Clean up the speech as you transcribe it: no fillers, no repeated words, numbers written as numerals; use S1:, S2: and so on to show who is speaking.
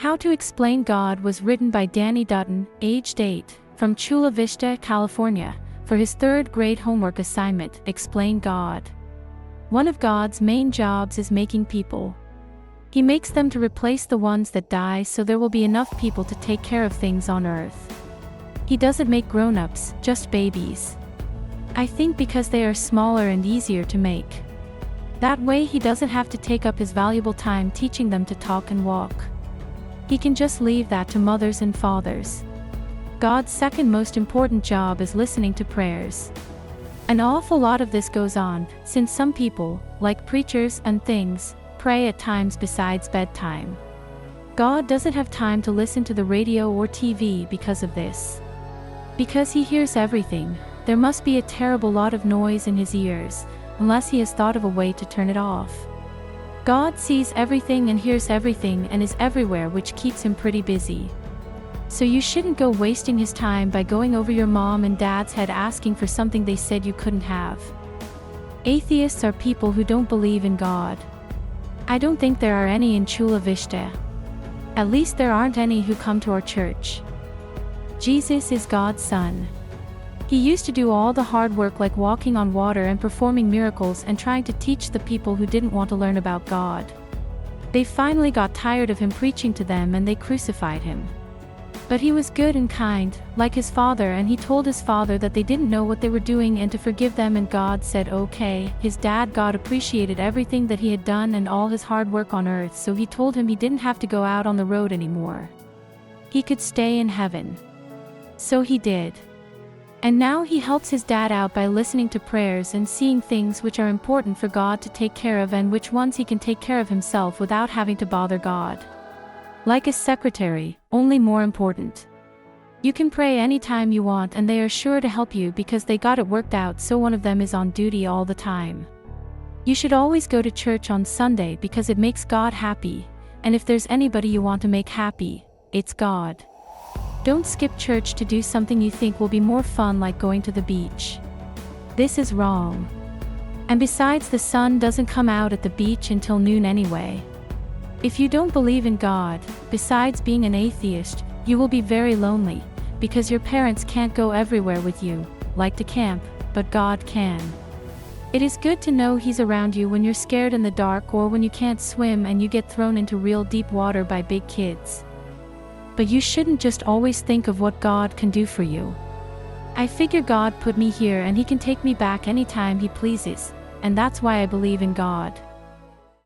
S1: How to Explain God was written by Danny Dutton, aged 8, from Chula Vista, California, for his 3rd grade homework assignment, Explain God. One of God's main jobs is making people. He makes them to replace the ones that die so there will be enough people to take care of things on earth. He doesn't make grown-ups, just babies. I think because they are smaller and easier to make. That way he doesn't have to take up his valuable time teaching them to talk and walk. He can just leave that to mothers and fathers. God's second most important job is listening to prayers. An awful lot of this goes on, since some people, like preachers and things, pray at times besides bedtime. God doesn't have time to listen to the radio or TV because of this. Because he hears everything, there must be a terrible lot of noise in his ears, unless he has thought of a way to turn it off. God sees everything and hears everything and is everywhere, which keeps him pretty busy. So you shouldn't go wasting his time by going over your mom and dad's head asking for something they said you couldn't have. Atheists are people who don't believe in God. I don't think there are any in Chula Vista. At least there aren't any who come to our church. Jesus is God's son. He used to do all the hard work like walking on water and performing miracles and trying to teach the people who didn't want to learn about God. They finally got tired of him preaching to them and they crucified him. But he was good and kind, like his father, and he told his father that they didn't know what they were doing and to forgive them, and God said okay. His dad God appreciated everything that he had done and all his hard work on earth, so he told him he didn't have to go out on the road anymore. He could stay in heaven. So he did. And now he helps his dad out by listening to prayers and seeing things which are important for God to take care of and which ones he can take care of himself without having to bother God. Like a secretary, only more important. You can pray anytime you want and they are sure to help you because they got it worked out, so one of them is on duty all the time. You should always go to church on Sunday because it makes God happy, and if there's anybody you want to make happy, it's God. Don't skip church to do something you think will be more fun, like going to the beach. This is wrong. And besides, the sun doesn't come out at the beach until noon anyway. If you don't believe in God, besides being an atheist, you will be very lonely, because your parents can't go everywhere with you, like to camp, but God can. It is good to know He's around you when you're scared in the dark or when you can't swim and you get thrown into real deep water by big kids. But you shouldn't just always think of what God can do for you. I figure God put me here and He can take me back anytime He pleases, and that's why I believe in God.